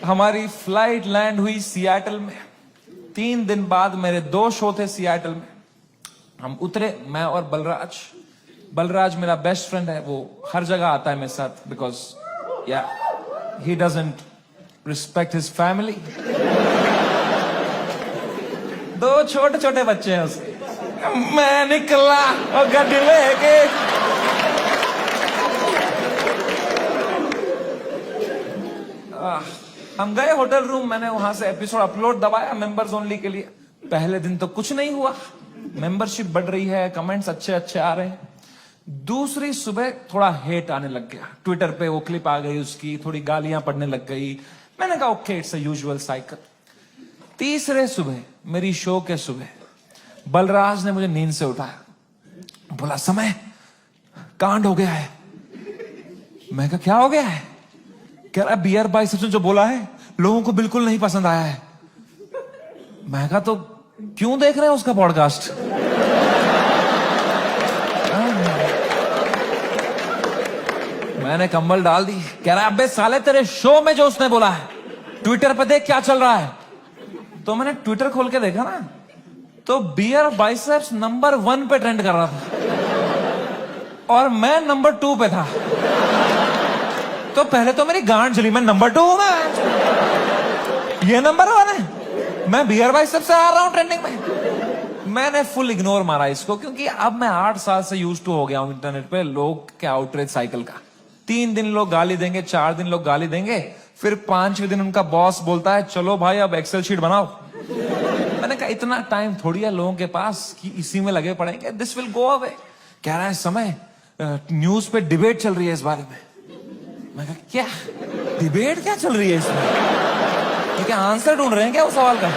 हमारी flight land हुई Seattle में। 3 दिन बाद मेरे 2 शो थे सियाटल में। हम उतरे, मैं और बलराज मेरा बेस्ट फ्रेंड है, वो हर जगह आता है मेरे साथ, बिकॉज या he doesn't respect his family. 2 छोटे छोटे बच्चे हैं उसके। मैं निकला और गड्डी लेके, हम गए होटल रूम। मैंने वहां से एपिसोड अपलोड दबाया मेंबर्स ओनली के लिए। पहले दिन तो कुछ नहीं हुआ, मेंबरशिप बढ़ रही है, कमेंट्स अच्छे अच्छे आ रहे हैं। दूसरी सुबह थोड़ा हेट आने लग गया, ट्विटर पे वो क्लिप आ गई उसकी, थोड़ी गालियां पड़ने लग गई। मैंने कहा okay, it's a usual cycle. तीसरे सुबह, मेरी शो के सुबह, बलराज ने मुझे नींद से उठाया, बोला समय कांड हो गया है। मैं कहा क्या हो गया है? कह रहा बियर बाइसेप्स ने जो बोला है लोगों को बिल्कुल नहीं पसंद आया है। मैं कहा तो क्यों देख रहे हैं उसका पॉडकास्ट? मैंने कंबल डाल दी। कह रहा अबे साले तेरे शो में जो उसने बोला है ट्विटर पे देख क्या चल रहा है। तो मैंने ट्विटर खोल के देखा ना, तो बियर बाइसेप्स नंबर 1 पे ट्रेंड कर रहा था और मैं नंबर 2 पे था। तो पहले तो मेरी गांड जली, मैं नंबर 2 हूं मैं, ये नंबर 1 है, मैं बियर बाइसेप्स से आ रहा हूं ट्रेंडिंग में। मैंने फुल इग्नोर मारा इसको, क्योंकि अब मैं 8 साल से यूज टू हो गया हूं इंटरनेट पे लोग के आउटरीच साइकिल का। 3 दिन लोग गाली देंगे, 4 दिन लोग गाली देंगे, फिर 5वें दिन उनका बॉस बोलता है चलो भाई अब एक्सेल शीट बनाओ। मैंने कहा इतना टाइम थोड़ी है लोगों के पास कि इसी में लगे पड़ेंगे, दिस विल गो अवे। कह रहा है समय न्यूज पे डिबेट चल रही है इस बारे में। मैं कहा क्या डिबेट क्या चल रही है इसमें? क्या आंसर ढूंढ रहे हैं क्या उस सवाल का?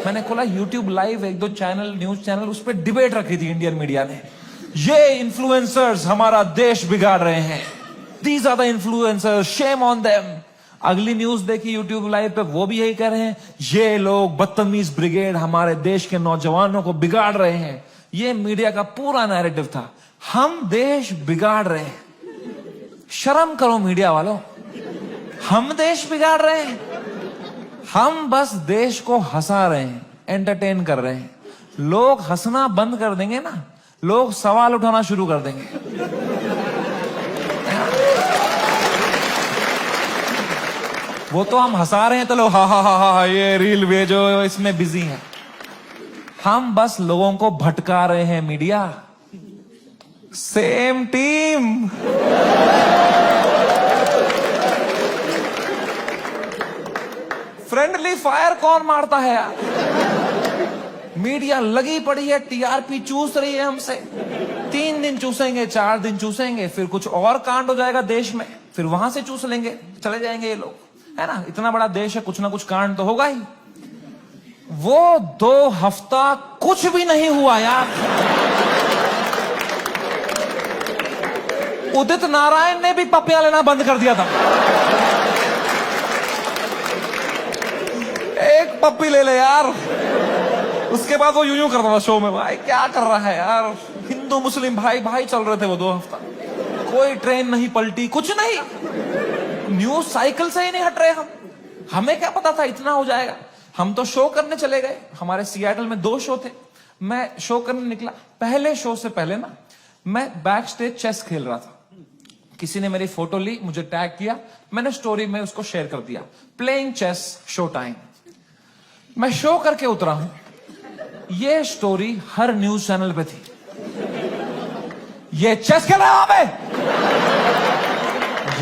मैंने खोला YouTube live, 1-2 channel, news channel, उस पर डिबेट रखी थी इंडियन मीडिया ने। ये इन्फ्लुएंसर्स हमारा देश बिगाड़ रहे हैं, these are the influencers, shame on them. अगली न्यूज देखी यूट्यूब लाइव पे, वो भी यही कह रहे हैं, ये लोग बदतमीज ब्रिगेड हमारे देश के नौजवानों को बिगाड़ रहे हैं। ये मीडिया का पूरा नैरेटिव था, हम देश बिगाड़ रहे हैं। शर्म करो मीडिया वालों, हम देश बिगाड़ रहे हैं? हम बस देश को हंसा रहे हैं, एंटरटेन कर रहे हैं। लोग हंसना बंद कर देंगे ना, लोग सवाल उठाना शुरू कर देंगे। वो तो हम हंसा रहे हैं तो लोग हा हा हा हा ये रील भेजो, इसमें बिजी है। हम बस लोगों को भटका रहे हैं media. Same team. Friendly fire कौन मारता है यार? मीडिया लगी पड़ी है, टीआरपी चूस रही है हमसे। 3 दिन चूसेंगे, 4 दिन चूसेंगे, फिर कुछ और कांड हो जाएगा देश में, फिर वहां से चूस लेंगे, चले जाएंगे ये लोग, है ना? इतना बड़ा देश है, कुछ ना कुछ कांड तो होगा ही। वो 2 हफ्ता कुछ भी नहीं हुआ यार। उदित नारायण ने भी पपियां लेना बंद कर दिया था। एक पप्पी ले ले यार, उसके बाद वो यूं करता था शो में, भाई क्या कर रहा है यार? हिंदू मुस्लिम भाई भाई चल रहे थे वो 2 हफ्ता, कोई ट्रेन नहीं पलटी, कुछ नहीं, न्यूज साइकिल से ही नहीं हट रहे हम। हमें क्या पता था इतना हो जाएगा? हम तो शो करने चले गए। हमारे सियाटल में 2 शो थे, मैं शो करने निकला। पहले शो से पहले ना मैं बैक स्टेज चेस खेल रहा था। किसी ने मेरी फोटो ली, मुझे टैग किया, मैंने स्टोरी में उसको शेयर कर दिया, प्लेइंग चेस शो टाइम। मैं शो करके उतरा हूं, ये स्टोरी हर न्यूज चैनल पे थी। ये चेस खेल रहा है वहां पे,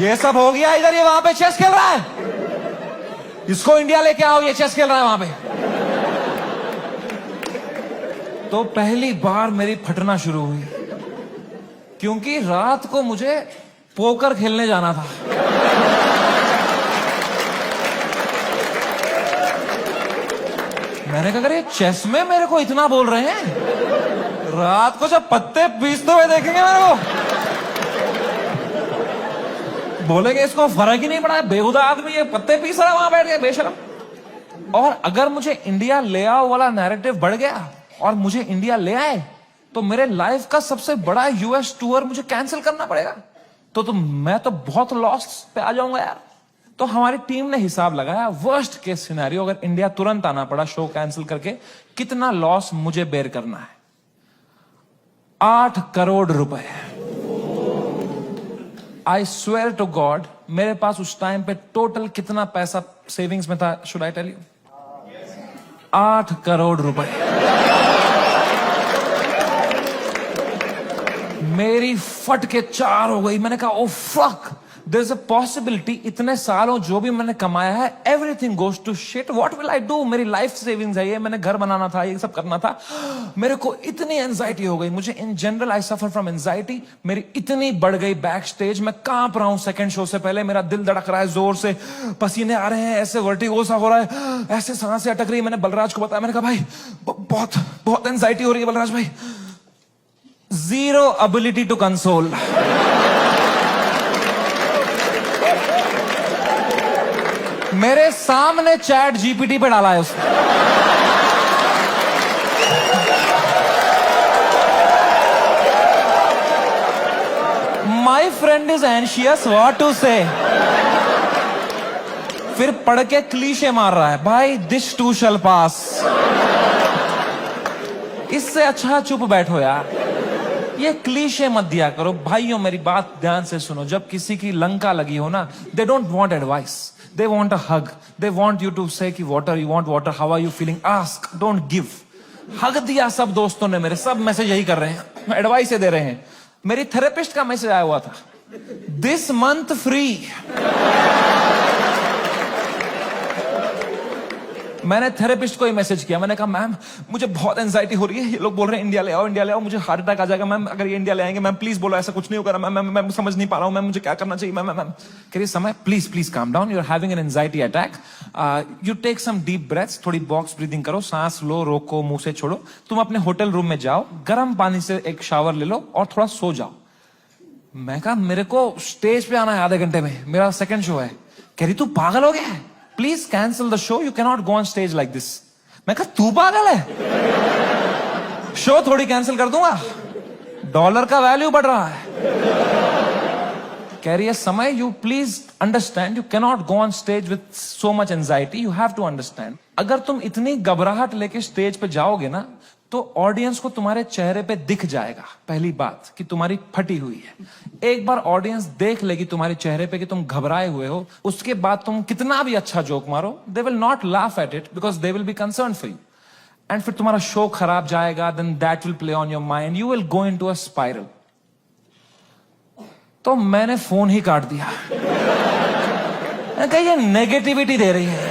ये सब हो गया इधर, ये वहां पे चेस खेल रहा है, इसको इंडिया लेके आओ, ये चेस खेल रहा है वहां पे। तो पहली बार मेरी फटना शुरू हुई, क्योंकि रात को मुझे पोकर खेलने जाना था। मैंने कहा अरे चेस में मेरे को इतना बोल रहे हैं, रात को जब पत्ते पीसते हुए देखेंगे मेरे को, बोलेंगे इसको फर्क ही नहीं पड़ा है, बेहुदा आदमी ये पत्ते पीस रहा है वहां बैठ के, बेशरम। और अगर मुझे इंडिया ले आओ वाला नैरेटिव बढ़ गया और मुझे इंडिया ले आए, तो मेरे लाइफ का सबसे बड़ा यूएस टूर मुझे कैंसिल करना पड़ेगा। तो मैं तो बहुत लॉस पे आ जाऊंगा यार। तो हमारी टीम ने हिसाब लगाया, वर्स्ट केस सिनेरियो अगर इंडिया तुरंत आना पड़ा शो कैंसिल करके, कितना लॉस मुझे बेयर करना है। 8 करोड़ रुपए। आई स्वेयर टू गॉड, मेरे पास उस टाइम पे टोटल कितना पैसा सेविंग्स में था, should I tell you? 8 crore रुपए। मेरी फट के 4 हो गई। मैंने कहा oh fuck, there is a possibility इतने सालों जो भी मैंने कमाया है everything goes to shit, what will I do? मेरी लाइफ सेविंग्स है ये, मैंने घर बनाना था, ये सब करना था। मेरे को इतनी एंजाइटी हो गई। मुझे in general I suffer from anxiety. मेरी इतनी बढ़ गई बैक स्टेज, मैं कांप रहा हूं सेकंड शो से पहले, मेरा दिल धड़क रहा है जोर से, पसीने आ रहे हैं, ऐसे वर्टिगो सा हो रहा है, ऐसे सांसें अटक रही। मैंने बलराज को बताया, मैंने कहा भाई बहुत बहुत एंजाइटी हो रही है बलराज भाई। Zero ability to console. मेरे सामने चैट जीपीटी पे डाला है उसने। My friend is anxious, what to say. फिर पढ़ के क्लीशे मार रहा है, भाई दिस टू शैल पास। इससे अच्छा चुप बैठो यार, ये क्लीशे मत दिया करो। भाइयों मेरी बात ध्यान से सुनो, जब किसी की लंका लगी हो ना, they don't want advice, they want a hug, they want you to say कि water, you want water, how are you feeling, ask, don't give. Hug दिया सब दोस्तों ने मेरे, सब मैसेज यही कर रहे हैं, एडवाइस दे रहे हैं। मेरी थेरेपिस्ट का मैसेज आया हुआ था, दिस मंथ फ्री। मैंने थेरेपिस्ट को ही मैसेज किया, मैंने कहा मैम मुझे बहुत एंजाइटी हो रही है, ये लोग बोल रहे हैं इंडिया ले आओ, इंडिया ले आओ, मुझे हार्ट अटैक आ जाएगा मैम अगर ये इंडिया ले आएंगे। मैम प्लीज बोलो ऐसा कुछ नहीं होगा मैम, मैं समझ नहीं पा रहा हूँ मैम, मुझे क्या करना चाहिए मैम। मैम कह रही समय please calm down, you are having an anxiety attack, you take some deep breaths, थोड़ी बॉक्स ब्रीदिंग करो, सांस लो, रोको, मुंह से छोड़ो, तुम अपने होटल रूम में जाओ, गर्म पानी से एक शावर ले लो और थोड़ा सो जाओ। मैं कहा मेरे को स्टेज पे आना है आधे घंटे में, मेरा सेकंड शो है। कह रही तू पागल हो गया है, please cancel the show, you can not go on stage like this. मैं कहा तू पागल है, शो थोड़ी कैंसिल कर दूंगा, डॉलर का वैल्यू बढ़ रहा है। कह रही है समय you please understand, you can not go on stage with so much anxiety, you have to understand. अगर तुम इतनी घबराहट लेके स्टेज पे जाओगे ना, तो ऑडियंस को तुम्हारे चेहरे पे दिख जाएगा पहली बात कि तुम्हारी फटी हुई है। एक बार ऑडियंस देख लेगी तुम्हारे चेहरे पे कि तुम घबराए हुए हो, उसके बाद तुम कितना भी अच्छा जोक मारो, they will not laugh at it because they will be concern for you, and फिर तुम्हारा शो खराब जाएगा, then that will play on your mind, you will go into a spiral. तो मैंने फोन ही काट दिया। मैंने कहा ये नेगेटिविटी दे रही है,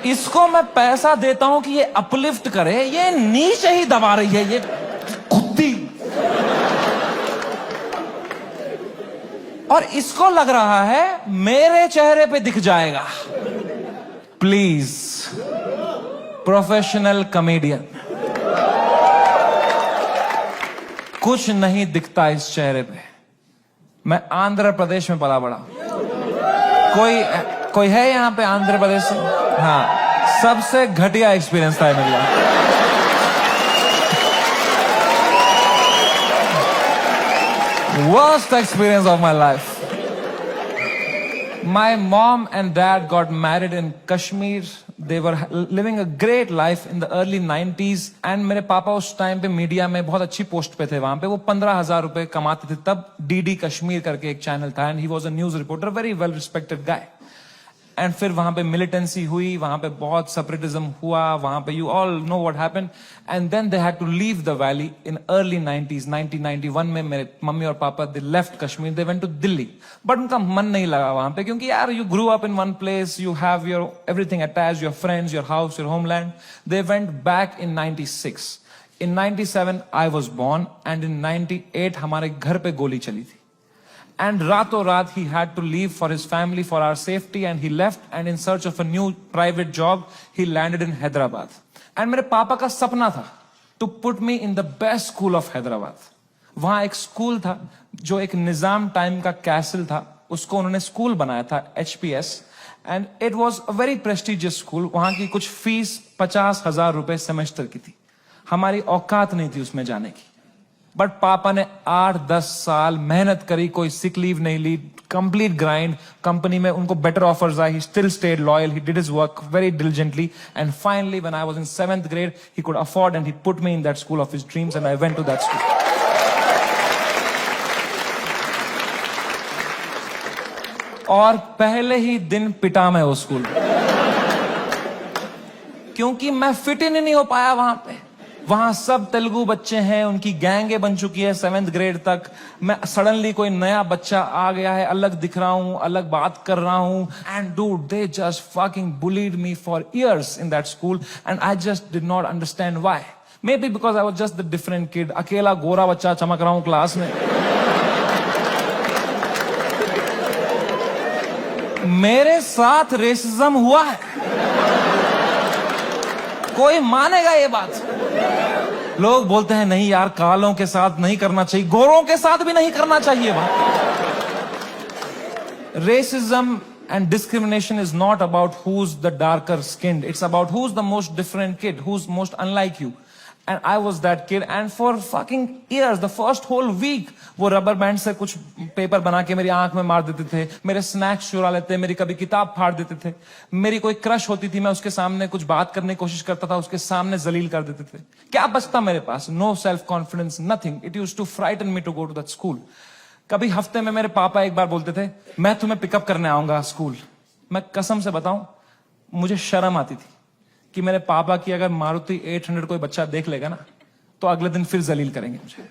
इसको मैं पैसा देता हूं कि ये अपलिफ्ट करे, ये नीचे ही दबा रही है, ये कुत्ती। और इसको लग रहा है मेरे चेहरे पे दिख जाएगा। प्लीज प्रोफेशनल कॉमेडियन, कुछ नहीं दिखता इस चेहरे पे। मैं आंध्र प्रदेश में पला बड़ा। कोई है यहां पे आंध्र प्रदेश से? हाँ, सबसे घटिया एक्सपीरियंस था मेरा। Worst experience of my life. My mom and dad got married in Kashmir. They were living a great life in the early 90s. And मेरे पापा उस टाइम पे मीडिया में बहुत अच्छी पोस्ट पे थे। वहां पे वो 15,000 रुपए कमाते थे तब। DD कश्मीर करके एक चैनल था, and he was a news reporter, very well respected guy. And फिर वहां पे मिलिटेंसी हुई, वहां पे बहुत सेपरेटिज्म हुआ, वहां पे you all know what happened, and then they had to leave the valley in early 90s। 1991 में मेरे मम्मी और papa they left Kashmir, they went to Delhi, but उनका मन नहीं लगा वहां पे, क्योंकि यार you grew up in one place, you have your everything attached, your friends, your house, your homeland. They went back in 96। In 97 I was born, and in 98 हमारे घर पे गोली चली थी। And rato raat he had to leave for his family, for our safety, and he left, and in search of a new private job, he landed in Hyderabad. And मेरे पापा का सपना था to put me in the best school of Hyderabad. वहां एक school था जो एक निजाम टाइम का कैसल था, उसको उन्होंने स्कूल बनाया था, HPS, and it was a very prestigious school. वहां की कुछ फीस 50,000 रुपए सेमेस्टर की थी, हमारी औकात नहीं थी उसमें जाने की। बट पापा ने 8-10 साल मेहनत करी, कोई सिक लीव नहीं ली, कंप्लीट ग्राइंड. कंपनी में उनको बेटर ऑफर्स आई. He still stayed loyal. He did his work very diligently. And finally when I was in 7th grade, he could afford and he put me in that school of his dreams and I went to that school. और पहले ही दिन पिटा मैं वो school, क्योंकि मैं fit in नहीं हो पाया वहां पे. वहां सब तेलुगु बच्चे हैं, उनकी गैंगे बन चुकी है 7th grade तक. मैं सडनली कोई नया बच्चा आ गया है, अलग दिख रहा हूं, अलग बात कर रहा हूं. And dude, they just fucking bullied me for years in that school and I just did not understand why. May be because I was just the different kid. अकेला गोरा बच्चा चमक रहा हूं क्लास में. मेरे साथ रेसिज्म हुआ है, कोई मानेगा ये बात? लोग बोलते हैं नहीं यार, कालों के साथ नहीं करना चाहिए, गोरों के साथ भी नहीं करना चाहिए. बात racism and discrimination is not about who's the darker skinned. It's about who's the most different kid, who's most unlike you. And I was that kid. And for fucking years, the first whole week, वो rubber band से कुछ paper बना के मेरी आंख में मार देते थे, मेरे स्नैक्स चुरा लेते, मेरी कभी किताब फाड़ देते थे. मेरी कोई क्रश होती थी, मैं उसके सामने कुछ बात करने की कोशिश करता था, उसके सामने जलील कर देते थे. क्या बचता मेरे पास? No self confidence, nothing. It used to frighten me to go to that school. कभी हफ्ते में मेरे पापा एक बार बोलते थे, मैं तुम्हें पिकअप करने आऊंगा स्कूल. मैं कसम से बताऊं, मुझे शर्म आती थी कि मेरे पापा की अगर मारुति 800 कोई बच्चा देख लेगा ना, तो अगले दिन फिर जलील करेंगे मुझे.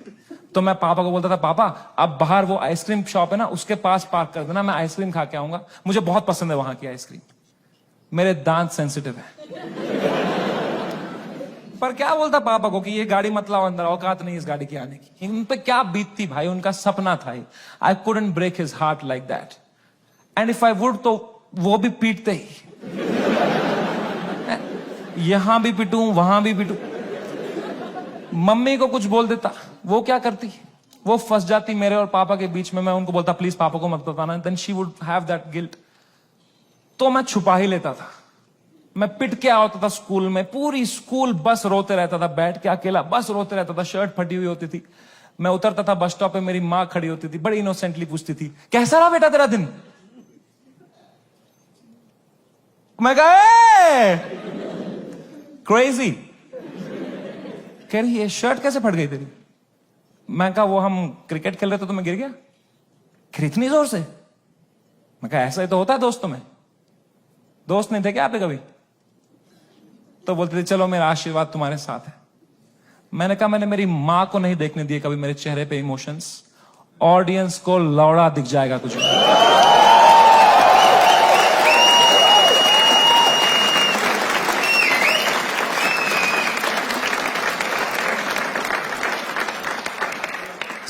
तो मैं पापा को बोलता था, पापा अब बाहर वो आइसक्रीम शॉप है ना, उसके पास पार्क कर देना, मैं आइसक्रीम खा के आऊंगा, मुझे बहुत पसंद है वहां की आइसक्रीम. मेरे दांत सेंसिटिव है. पर क्या बोलता पापा को कि ये गाड़ी मत लाओ अंदर, औकात नहीं इस गाड़ी की आने की. उन पे क्या बीतती भाई, उनका सपना था. I couldn't break his heart like that. And if I would, तो वो भी पीटते ही. यहां भी पिटूं, वहां भी पिटूं. मम्मी को कुछ बोल देता, वो क्या करती, वो फंस जाती मेरे और पापा के बीच में. मैं उनको बोलता प्लीज पापा को मत बताना. Then she would have that guilt. तो मैं छुपा ही लेता था. मैं पिट के आता था स्कूल में. पूरी स्कूल बस रोते रहता था, बैठ के अकेला बस रोते रहता था. शर्ट फटी हुई होती थी. मैं उतरता था बस स्टॉप पे, मेरी माँ खड़ी होती थी, बड़ी इनोसेंटली पूछती थी, कैसा रहा बेटा तेरा दिन? मैं कहा क्रेजी. कह रही ये शर्ट कैसे फट गई तेरी? मैं कहा वो हम क्रिकेट खेल रहे थे तो मैं गिर गया. इतनी जोर से? मैं कहा ऐसा ही तो होता है दोस्तों में. दोस्त नहीं थे क्या आपके कभी? तो बोलते थे चलो मेरा आशीर्वाद तुम्हारे साथ है. मैंने कहा मैंने मेरी मां को नहीं देखने दिए कभी मेरे चेहरे पे इमोशंस. ऑडियंस को लौड़ा दिख जाएगा कुछ.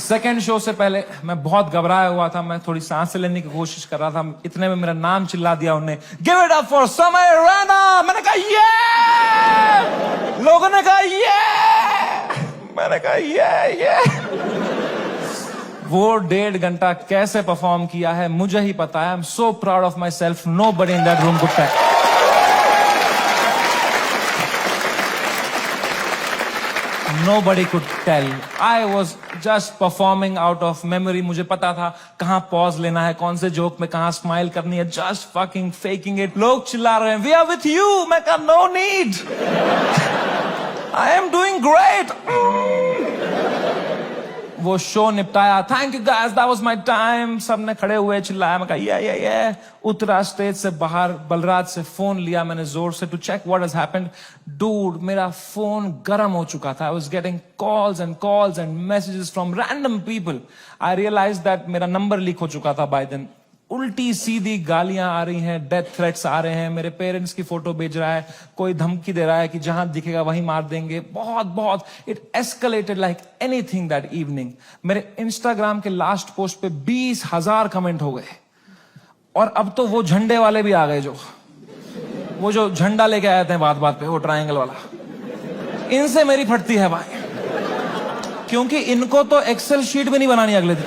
सेकेंड शो से पहले मैं बहुत घबराया हुआ था. मैं थोड़ी सांस लेने की कोशिश कर रहा था. इतने में मेरा नाम चिल्ला दिया उन्होंने, गिव इट अप फॉर समय रैना. मैंने कहा ये. लोगों ने कहा ये. मैंने कहा ये. वो 1.5 घंटा कैसे परफॉर्म किया है मुझे ही पता है. I am so proud of myself. Nobody in that room could tell. Nobody could tell. I was just performing out of memory. मुझे पता था कहां पॉज लेना है, कौन से जोक में कहां स्माइल करनी है. Just fucking faking it. लोग चिल्ला रहे हैं, We are with you. मैं कहा no need. I am doing great. वो शो निपटाया. Thank you guys, that was my time. सबने खड़े हुए चिल्लाया. मैं कहा ये. उतरा स्टेज से बाहर, बलराज से फोन लिया मैंने जोर से to check what has happened. Dude, मेरा फोन गर्म हो चुका था. I was getting calls and messages from random people. I realise that मेरा नंबर लीक हो चुका था बाय देन. उल्टी सीधी गालियां आ रही हैं, डेथ थ्रेट्स आ रहे हैं. मेरे पेरेंट्स की फोटो भेज रहा है, कोई धमकी दे रहा है कि जहां दिखेगा वहीं मार देंगे. बहुत it escalated like anything that evening. मेरे इंस्टाग्राम के लास्ट पोस्ट पे 20,000 कमेंट हो गए. और अब तो वो झंडे वाले भी आ गए, वो जो झंडा लेके आए थे बात बात पे, वो ट्रायंगल वाला. इनसे मेरी फटती है भाई, क्योंकि इनको तो एक्सेल शीट भी नहीं बनानी अगले दिन.